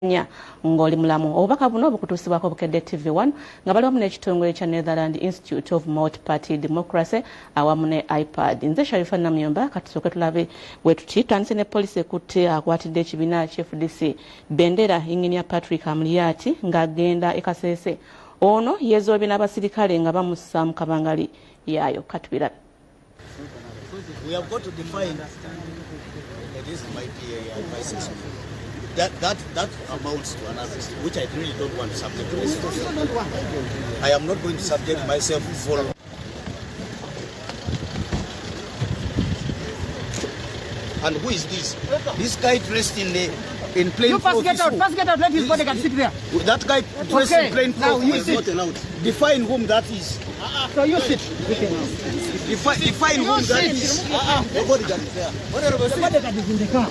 ngoli mulamu obubaka buno bukutuusibwako Bukedde TV1 nga bali wamu n'ekitongole kya Netherland Institute of Multi-Party Democracy awamu ne iPad. Nze Sharifa Namuyomba katusooke tulabe bwe tuti twandise ne poliisi ekutte akwatidde ekibiina FDC bendera Engineer Patrick Amuriat ng'agenda e Kasese. Ono yeezoobye n'abasirikale nga bamussa mu kabangali yaayo. Katubirabe. We have got to define this might be my system. That amounts to an arrest, which I really don't want to subject myself. I am not going to subject myself for. And who is this? This guy dressed in plain clothes. You first get out, let his bodyguard sit there. That guy dressed in plain clothes is not allowed. Define whom that is. So you sit. Define whom that is. The bodyguard is there. The bodyguard is in the car.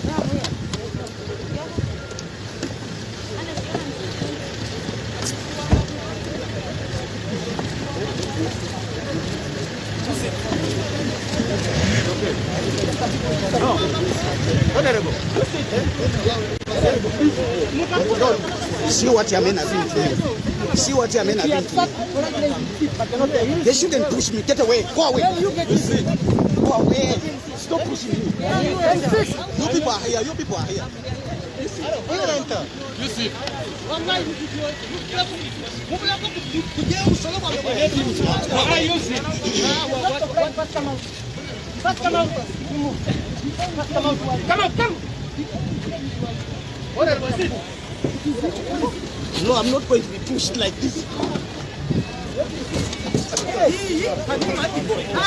See what your men are doing to you. See what your men are doing to you. They shouldn't push me. Get away. Go away. Go away. Stop pushing me. You people are here. You people are here. You see. Come out. No, I'm not going to be pushed like this.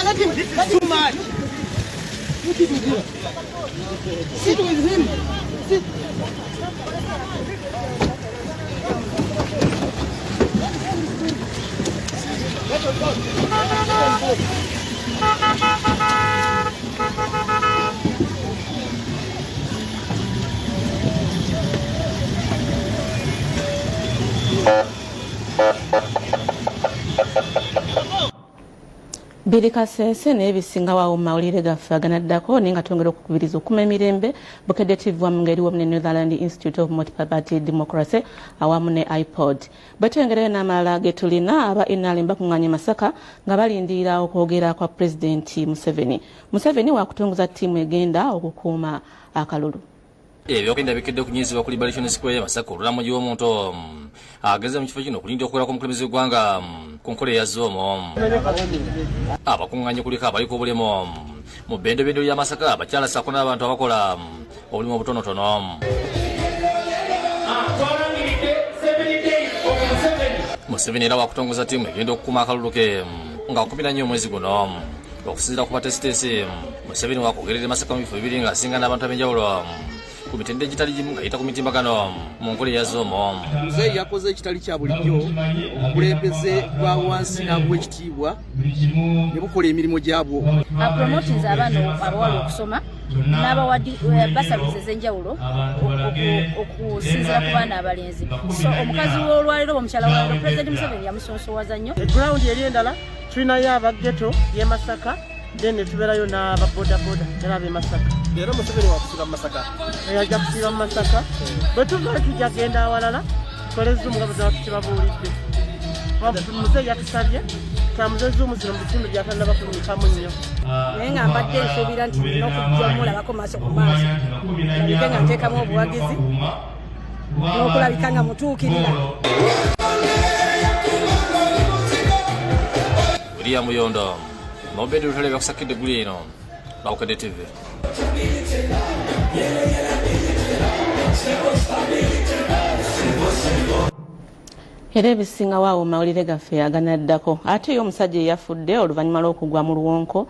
Let him. This is too much. Sit with him. Sit. Biri Kasese n'ebisinga waawo mu mawulire gaffe aganaddako naye nga twongera okukubiriza okuma emirembe Bukedde TV1 mu ngeri wamu ne Netherland Institute of Multi-Party Democracy awamu ne iPod. Bwe twengerayo n'amalala ge tulina aba NRM bakuŋŋaanye Masaka nga balindirira okwogera kwa Pulezidenti Museveni. Museveni waakutongoza ttiimu egenda okukuuma Akalulu. Ebyokenda bikedde kunyiizibwa ku Liberation Square Masaka olulamuji w'omuntu ageze mu kifo kino okulinda okukolera kw'omukulembeze w'eggwanga ku nkola eya zoomu. Abakuŋŋaanye kuliko abaliko obulemu mu bbendobendo lya Masaka abakyala ssaako n'abantu abakola obulimu obutonotono. Museveni era waakutongoza ttiimu egenda okukuuma akalulu ke nga 14 omwezi guno. Okusinziira ku batesitesi, Museveni waakogerera Masaka mu bifo bibiri ng'asinga n'abantu ab'enjawulo ku mitendera egitali gimu ng'ayita ku mitimbagano mu nkola eya zoomu. Muzeeyi yakoze ekitali kya bulijjo obukulembeze bwa wansi n'ab'ekitiibwa ne bukola emirimu gyabwo. Apromotinza abaana abawala okusoma n'abawadi basaluzi ez'enjawulo okusinziira ku baana abalenzi. So omukazi w'olwaliro omukyala waliro Pulezidenti Museveni yamusonsowaza nnyo. Egrawundi eri endala tulinayo abageto y'e Masaka then tubeerayo n'ababodaboda era ab'e Masaka. Era Museveni waakusiba mu Masaka. Ajja kusiba mu Masaka. Bwe tuva tujja genda awalala tukole zuumu nga bwe tuba tukibabuulidde. Muzeeyi yatusabye tutamuze zuumu zino mu bitundu by'atanaba kulumikamu nnyo. Naye nga mbadde nsuubira nti nina okujja mulabako maaso ku maaso. Nalabike nga nteekamu obuwagizi n'okulabika nga mutuukirira. William Yondo Mobedi Rutale bakusakidde guli eno Bukedde TV. Era ebisinga waawo mawulire gaffe aganaddako ate y'omusajja eyafudde oluvannyuma lw'okugwa mu luwonko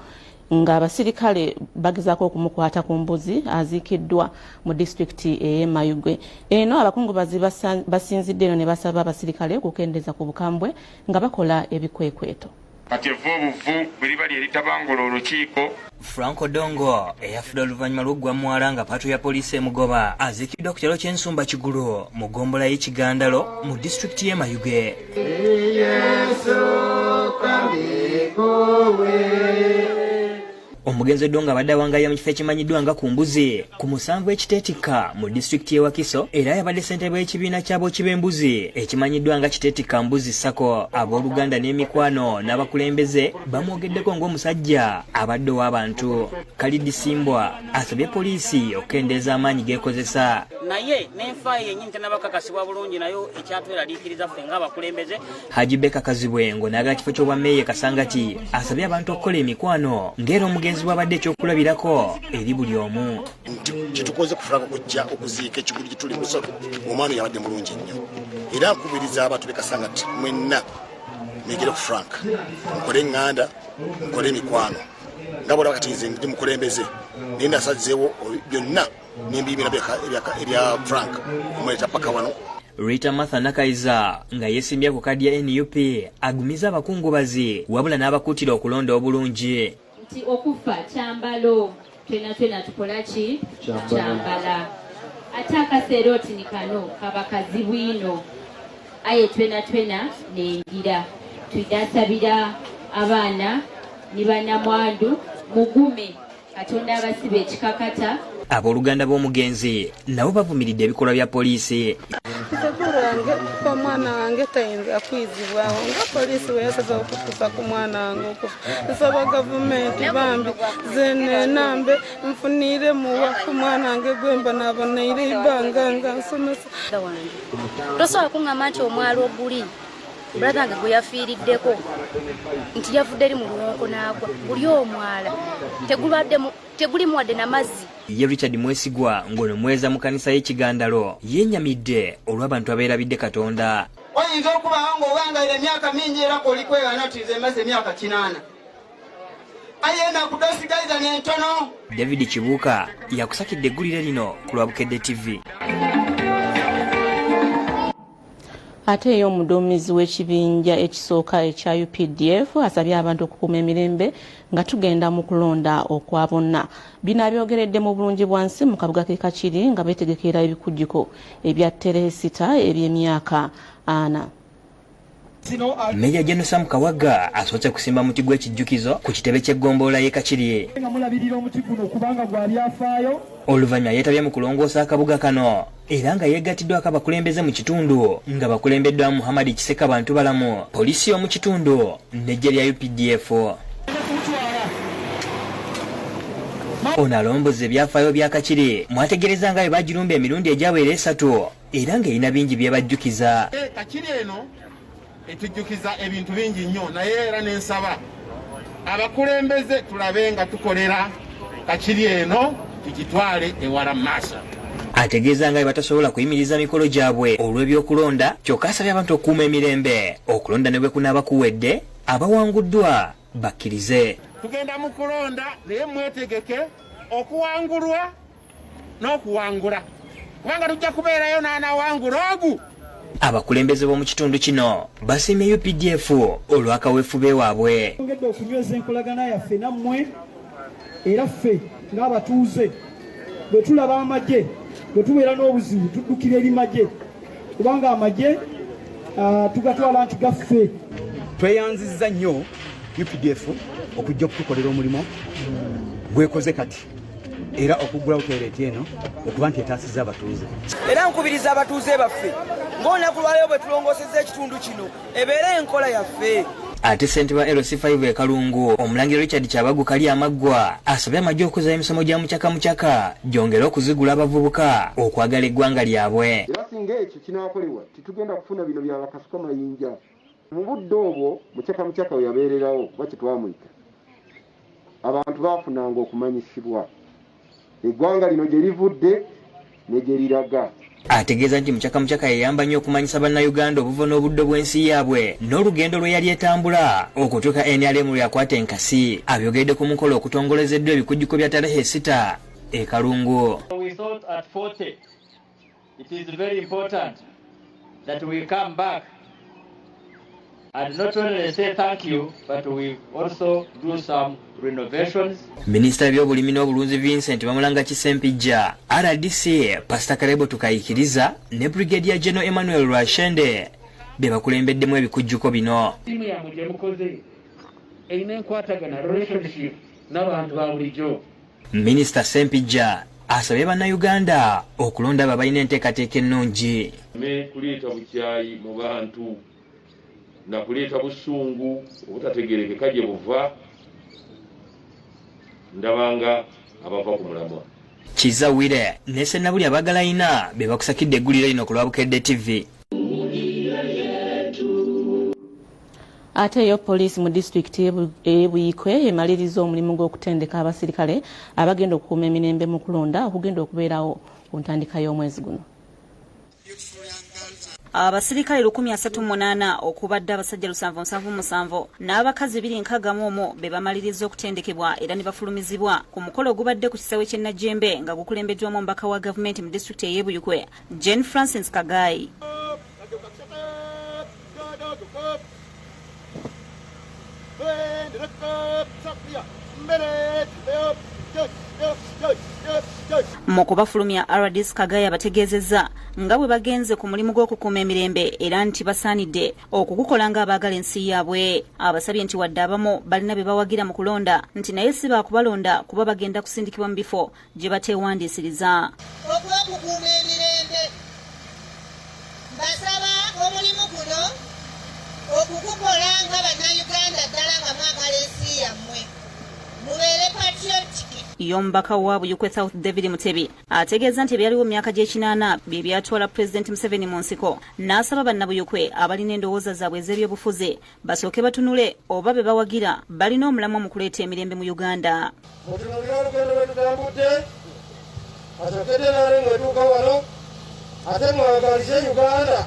ng'abasirikale bagezaako okumukwata ku mbuzi aziikiddwa mu disitulikiti ey'Eyagudde. Eno abakungubazi basinzidde eno ne basaba abasirikale okukendeeza ku bukambwe nga bakola ebikwekweto. Kati evvuubuvu bwe liba lyeritabangula olukiiko. Franco Dongo eyafudde oluvannyuma lw'oggwa mwala nga paatu ya poliisi emugoba aziikiddwa ku kyalo ky'Ensumba Kigulu mu ggombolola y'Ekigandalo mu disitulikiti y'Eyagudde. omugenzi Ddonga abadde awangaaya mu kifo ekimanyiddwa nga ku mbuzi ku musanvu ekiteetika mu disitulikiti y'e Wakiso era yabadde ssentebe w'ekibiina ky'abooki b'embuzi ekimanyiddwa nga kiteetika mbuzi Sako. Abooluganda n'emikwano n'abakulembeze bamwogeddeko ng'omusajja abadde ow'abantu. Kalidi Simbwa asabye poliisi okukendeeza amaanyi g'ekozesa. Naye n'enfa yennyini tennabakakasibwa bulungi nayo ekyatweraliikiriza ffe ng'abakulembeze. Haji Beka Kazibwengo n'agala kifo ky'obwammeeya Kasangati asabye abantu okukola emikwano ng'era omugenzi bw'abadde ekyokulabirako eri buli omu. Kitukoze kufulaka kujja okuziika ekigulu gye tuli musatu omwami yabadde mulungi nnyo era nkubiriza abantu be Kasangati mwenna mwegere ku Frank mukole eŋŋanda mukole emikwano nga bw'olaba kati nze ndi mukulembeze naye nasazeewo byonna n'ebibiina ebya Frank omuleeta paka wano. Rita Martha Nakaiza nga yeesimbye ku kadi ya NUP agumiza abakungubazi wabula n'abakuutira okulonda obulungi. Nti okufa kyambalo twena tukola ki kyambala ate akaseera oti ni kano kaba kazibwino aye twena nengira tudasabira abaana ni bannamwandu mugume Katonda abasiba ekikakata. Abooluganda b'omugenzi nabo bavumiridde ebikolwa bya poliisi. Kitegulange ko mwana wange tayinza kwizibwawo nga poliisi weyasaza okutuusa ku mwana wange okufa. Nsaba gavumenti bambi zene nambe nfunire muwa ku mwana wange gwemba nabonaire ibanga nga nsomesa. Tosobola kuŋŋamba nti omwalo oguli brother nga gwe yafiiriddeko nti yavudde eri mu luwonko n'agwa buli omwala tegulimu wadde n'amazzi. Ye Richard Mwesigwa ng'ono mweza mu kanisa y'Ekigandalo yennyamidde olw'abantu abeerabidde Katonda. Oyinza okubawo ng'owangaire emyaka mingi era k'olikwewanatiza emaze emyaka 8. Aye nakudosigaiza n'entono. David Kibuuka yakusakidde eggulire lino ku Lwabukedde TV. Ate y'omuduumizi w'ekibinja ekisooka ekya UPDF asabye abantu okukuuma emirembe nga tugenda mu kulonda okwa bonna. Bino abyogeredde mu bulungi bwansi mu kabuga k'e Kakiri nga beetegekera ebikujjuko ebya tarehe sita eby'emyaka 4. Meja General Sam Kawaga asoose kusimba muti gw'ekijjukizo ku kitebe ky'eggombolola y'e Kakiri. Oluvannyuma yeetabye mu kulongoosa akabuga kano era nga yeegatiddwako abakulembeze mu kitundu nga bakulembeddwamu Muhammad Kiseka bantu balamu, poliisi y'omu kitundu n'eggye lya UPDF. Ono alomboza ebyafaayo bya Kakiri mwategereza nga bwe bagirumba emirundi egyawera 3 era ng'erina bingi byebajjukiza. Kakiri eno etujjukiza ebintu bingi nnyo naye era n'ensaba abakulembeze tulabe nga tukolera Kakiri eno tukitwale ewala maaso. Ategeeza nga batasobola kuyimiriza mikolo gyabwe olw'ebyokulonda kyokka asabye abantu okukuuma emirembe okulonda ne bwe kunaaba kuwedde abawanguddwa bakkirize. Tugenda mu kulonda naye mwetegeke okuwangulwa n'okuwangula kubanga tujja kubeerayo n'anawangula ogu. Abakulembeze b'omu kitundu kino basiimye UPDF olw'akaweefube waabwe. Twongedde okunyweza enkolagana yaffe nammwe era ffe ng'abatuuze bwe tulaba amagye bwe tubeera n'obuzibu tuddukira eri magye kubanga amagye tugatwala nti gaffe. Tweyanzizza nnyo UPDF okujja okutukolera omulimu gwekoze kati era okuggulawo toyireti eno okuba nti etaasizza abatuuze. Era nkubiriza abatuuze baffe ng'olunaku lwaleero bwe tulongoosezza ekitundu kino ebeere enkola yaffe. Ate ssentebe wa LC5 e Kalungu Omulangira Richard Kyabagu kali amaggwa asabye amagye okuzzaayo emisomo gya mukyaka gyongere okuzigula abavubuka okwagala eggwanga lyabwe. Era singa ekyo kinaakolebwa titugenda kufuna bino bya bakasuka mayinja. Mu budde obwo mukyaka we yabeererawo bwaki twamuyita abantu baafunanga okumanyisibwa eggwanga lino gye livudde ne gye liraga. Ategeeza nti mukyaka yeyamba nnyo okumanyisa bannayuganda obuvo n'obudde bw'ensi yaabwe n'olugendo lwe yali etambula okutuuka NRM lwe yakwata enkasi. Abyogeredde ku mukolo okutongolezeddwa ebikujjuko bya tarehe sita e Kalungu. We thought at 40 it is very important that we come back and not only say thank you, but we also do some renovations. Minisita by'obulimi n'obulunzi Vincent Bamulanga Kisempijja, RDC Pastor Karebo Tukayikiriza ne Brigadier General Emmanuel Rwashende be bakulembeddemu ebikujjuko bino. Timu ya muje mukoze erina enkwatagana relationship n'abantu ba bulijjo. Minisita Sempijja asabye bannayuganda okulonda abo abalina enteekateeka ennungi. Kuleeta bukyayi mu bantu na kuleeta busungu obutategerekeka gye buva ndabanga abava ku mulamwa. Kizawire ne Sennabuli abagalayina be bakusakidde egguliro lino ku Lwabukedde TV. Ate yo poliisi mu disitulikiti y'Ebuyikwe emaliriza omulimu gw'okutendeka abasirikale abagenda okukuuma emirembe mu kulonda okugenda okubeerawo ku ntandika y'omwezi guno. Abasirikale 138 okubadde abasajja 777 n'abakazi 261 be bamaliriza okutendekebwa era ne bafulumizibwa ku mukolo ogubadde ku kisawe ky'e Najjembe nga gukulembeddwamu omubaka wa gavumenti mu disitulikiti y'Ebuyikwe Jane Francis Kagayi. Mu kubafulumya RDC Kagaya bategeezezza nga bwe bagenze ku mulimu gw'okukuuma emirembe era nti basaanidde okugukola ng'abaagala ensi yaabwe. Abasabye nti wadde abamu balina be bawagira mu kulonda nti naye si baakubalonda kuba bagenda kusindikibwa mu bifo gye bateewandiisiriza. Okukuuma emirembe basaba omulimu guno okugukola nga bannayuganda ddala nga mwagala ensi yammwe mubeere patriotic. Yombaka wa Buyikwe South David Mutebi ategeeza nti byaliwo myaka gy'ekinaana bye byatwala Pulezidenti Museveni mu nsiko n'asaba bannabuyikwe abalina endowooza zaabwe ez'ebyobufuzi basooke batunule oba be bawagira balina omulamwa mu kuleeta emirembe mu Uganda. Mutunulire olugendo lwe tutambudde asookedde naale ng'etuuka wano ate mwagalize Uganda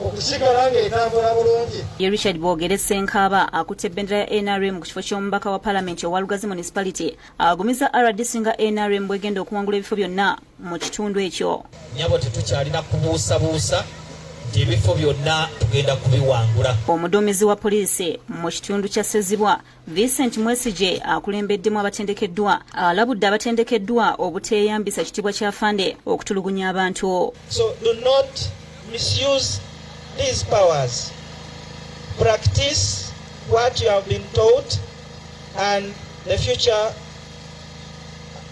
okusigala ng'etambula bulungi. Ye Richard Bwogere Ssenkaaba akutte bendera ya NRM ku kifo ky'omubaka wa Paalamenti owa Lugazi Municipality agumiza RDC nga NRM bwegenda okuwangula ebifo byonna mu kitundu ekyo. Nyabo tetukyalina kubuusabuusa nti ebifo byonna tugenda kubiwangula. Omuduumizi wa poliisi mu kitundu kya Ssezibwa Vincent Mwesije akulembeddemu abatendekeddwa alabudde abatendekeddwa obuteeyambisa kitiibwa kya Fande okutulugunya abantu. So do not misuse these powers. Practice what you have been taught and the future,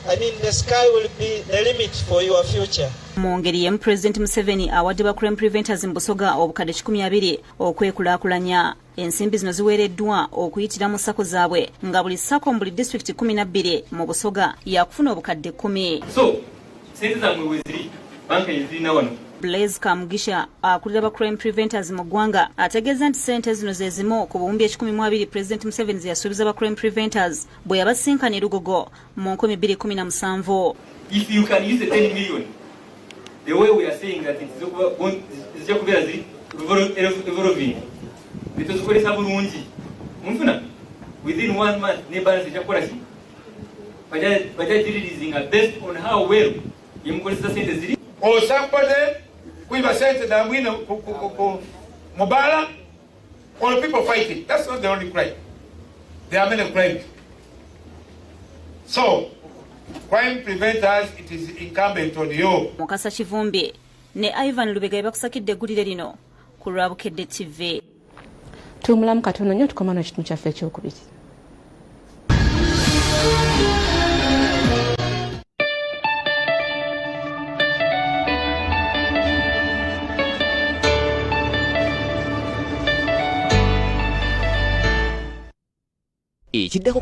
the sky will be the limit for your future. Mu ngeri yemu Pulezidenti Museveni awadde ba crime preventers mu Busoga obukadde 120 okwekulaakulanya. Ensimbi zino ziweereddwa okuyitira mu ssako zaabwe nga buli ssako mu buli disitulikiti 12 mu Busoga yakufuna obukadde 10. So, sente zammwe weziri banka ezirina wano. Blaise Kamugisha akulira ba crime preventers mu ggwanga ategeeza nti ssente zino ze zimu ku buwumbi 12 Pulezidenti Museveni ze yasuubiza ba crime preventers bwe yabasinkana e Lugogo mu 2017. If you can use the 10 million, the way we are saying that it is kubeera ziri evolving bituzikolesa bulungi munfuna within 1 month ne balance ekyakola ki bajja releasing based on how well yemukolesa sente ziri osambode kuiba sente dambwine mubala all people fighting. That's not the only crime. There are many crimes. So crime preventers, it is incumbent on you. Mukasa Kivumbi ne Ivan Lubega bakusakidde eggulire lino ku Lwabukedde TV. Tumulamu katono nnyo tukomano ekitundu kyaffe ekyokubiri. Ekiddako